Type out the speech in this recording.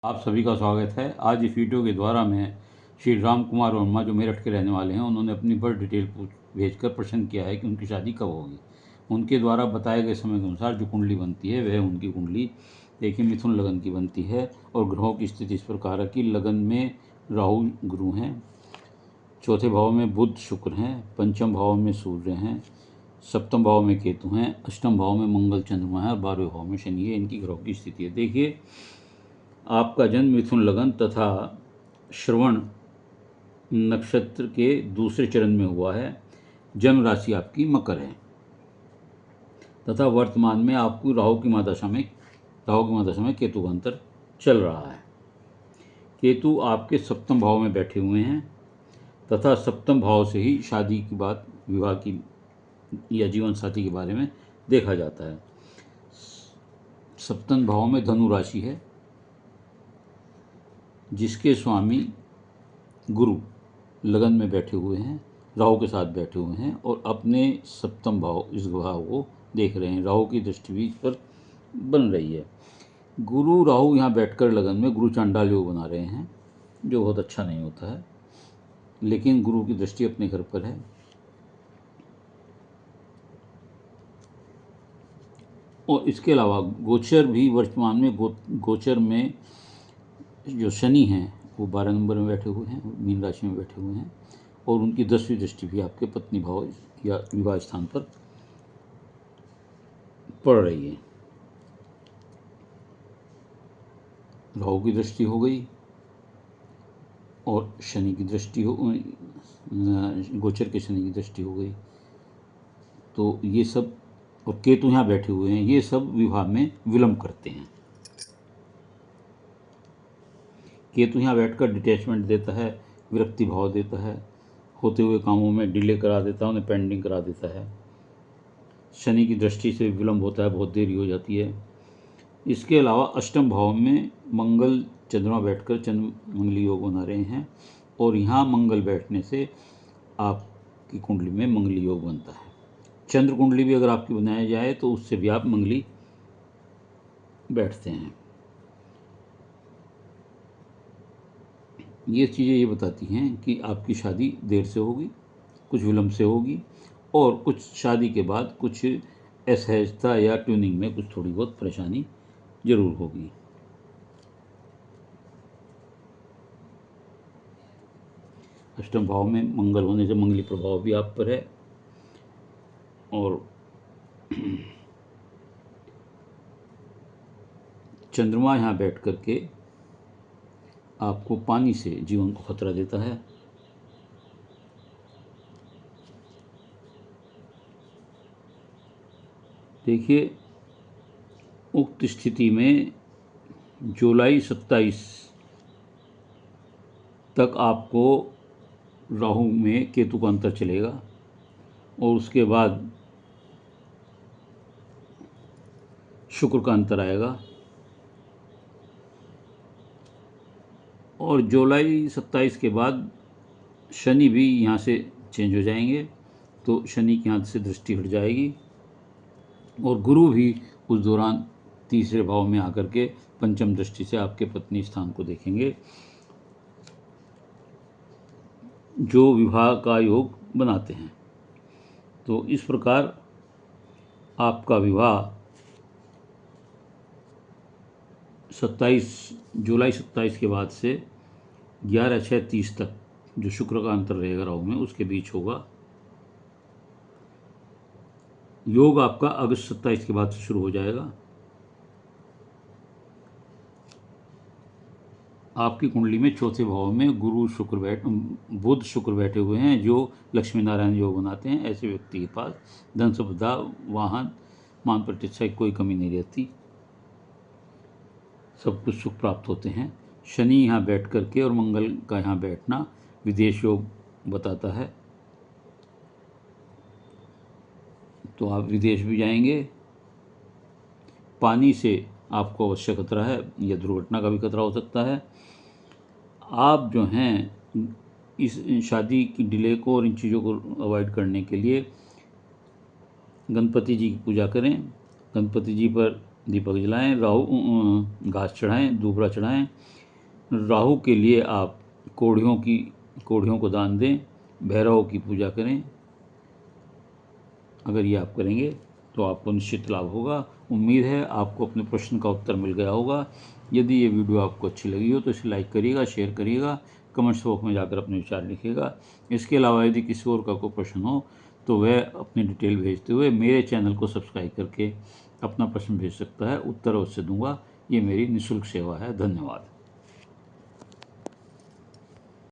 आप सभी का स्वागत है। आज इस वीडियो के द्वारा मैं श्री राम कुमार वर्मा जो मेरठ के रहने वाले हैं, उन्होंने अपनी बर्थ डिटेल भेजकर प्रश्न किया है कि उनकी शादी कब होगी। उनके द्वारा बताए गए समय के अनुसार जो कुंडली बनती है वह उनकी कुंडली देखिए मिथुन लगन की बनती है और ग्रहों की स्थिति इस प्रकार है कि लगन में राहु गुरु हैं, चौथे भाव में बुध शुक्र हैं, पंचम भाव में सूर्य हैं, सप्तम भाव में केतु हैं, अष्टम भाव में मंगल चंद्रमा है और 12वें भाव में शनि है। इनकी ग्रहों की स्थिति है। देखिए, आपका जन्म मिथुन लगन तथा श्रवण नक्षत्र के दूसरे चरण में हुआ है। जन्म राशि आपकी मकर है तथा वर्तमान में आपको राहु की महादशा में केतु का अंतर चल रहा है। केतु आपके सप्तम भाव में बैठे हुए हैं तथा सप्तम भाव से ही शादी की बात, विवाह की या जीवन साथी के बारे में देखा जाता है। सप्तम भाव में धनु राशि है जिसके स्वामी गुरु लगन में बैठे हुए हैं, राहु के साथ बैठे हुए हैं और अपने सप्तम भाव इस भाव को देख रहे हैं। राहु की दृष्टि भी इस पर बन रही है। गुरु राहु यहाँ बैठकर लगन में गुरु चांडाल योग बना रहे हैं, जो बहुत अच्छा नहीं होता है, लेकिन गुरु की दृष्टि अपने घर पर है। और इसके अलावा गोचर भी वर्तमान में गोचर में जो शनि हैं वो 12 नंबर में बैठे हुए हैं, मीन राशि में बैठे हुए हैं और उनकी 10वीं दृष्टि भी आपके पत्नी भाव या विवाह स्थान पर पड़ रही है। राहु की दृष्टि हो गई और शनि की दृष्टि गोचर के शनि की दृष्टि हो गई। तो ये सब, और केतु यहाँ बैठे हुए हैं, ये सब विवाह में विलंब करते हैं। केतु यहाँ बैठकर डिटैचमेंट देता है, विरक्ति भाव देता है, होते हुए कामों में डिले करा देता है, उन्हें पेंडिंग करा देता है। शनि की दृष्टि से विलंब होता है, बहुत देरी हो जाती है। इसके अलावा अष्टम भाव में मंगल चंद्रमा बैठकर चंद्र मंगली योग बना रहे हैं और यहाँ मंगल बैठने से आपकी कुंडली में मंगली योग बनता है। चंद्र कुंडली भी अगर आपकी बनाई जाए तो उससे भी आप मंगली बैठते हैं। ये चीज़ें ये बताती हैं कि आपकी शादी देर से होगी, कुछ विलंब से होगी और कुछ शादी के बाद कुछ असहजता या ट्यूनिंग में कुछ थोड़ी बहुत परेशानी जरूर होगी। अष्टम भाव में मंगल होने से मंगली प्रभाव भी आप पर है और चंद्रमा यहाँ बैठ करके आपको पानी से जीवन को खतरा देता है। देखिए, उक्त स्थिति में जुलाई 27 तक आपको राहु में केतु का अंतर चलेगा और उसके बाद शुक्र का अंतर आएगा और जुलाई 27 के बाद शनि भी यहाँ से चेंज हो जाएंगे, तो शनि के हाथ से दृष्टि हट जाएगी और गुरु भी उस दौरान तीसरे भाव में आकर के पंचम दृष्टि से आपके पत्नी स्थान को देखेंगे, जो विवाह का योग बनाते हैं। तो इस प्रकार आपका विवाह जुलाई 27 के बाद से 11/6/30 तक जो शुक्र का अंतर रहेगा राहु में, उसके बीच होगा। योग आपका अगस्त 27 के बाद से शुरू हो जाएगा। आपकी कुंडली में चौथे भाव में बुध शुक्र बैठे हुए हैं, जो लक्ष्मी नारायण योग बनाते हैं। ऐसे व्यक्ति के पास धन संपदा, वाहन, मान प्रतिष्ठा की कोई कमी नहीं रहती, सब कुछ सुख प्राप्त होते हैं। शनि यहाँ बैठ करके और मंगल का यहाँ बैठना विदेश योग बताता है, तो आप विदेश भी जाएंगे। पानी से आपको अवश्य खतरा है या दुर्घटना का भी खतरा हो सकता है। आप जो हैं इस शादी की डिले को और इन चीज़ों को अवॉइड करने के लिए गणपति जी की पूजा करें। गणपति जी पर दीपक जलाएं, घास चढ़ाएं, दूबरा चढ़ाएं। राहु के लिए आप कोढ़ियों को दान दें, भैरव की पूजा करें। अगर ये आप करेंगे तो आपको निश्चित लाभ होगा। उम्मीद है आपको अपने प्रश्न का उत्तर मिल गया होगा। यदि ये वीडियो आपको अच्छी लगी हो तो इसे लाइक करिएगा, शेयर करिएगा, कमेंट्स बॉक्स में जाकर अपने विचार लिखिएगा। इसके अलावा यदि किसी और का कोई प्रश्न हो तो वह अपनी डिटेल भेजते हुए मेरे चैनल को सब्सक्राइब करके अपना प्रश्न भेज सकता है। उत्तर अवश्य दूंगा। ये मेरी निःशुल्क सेवा है। धन्यवाद।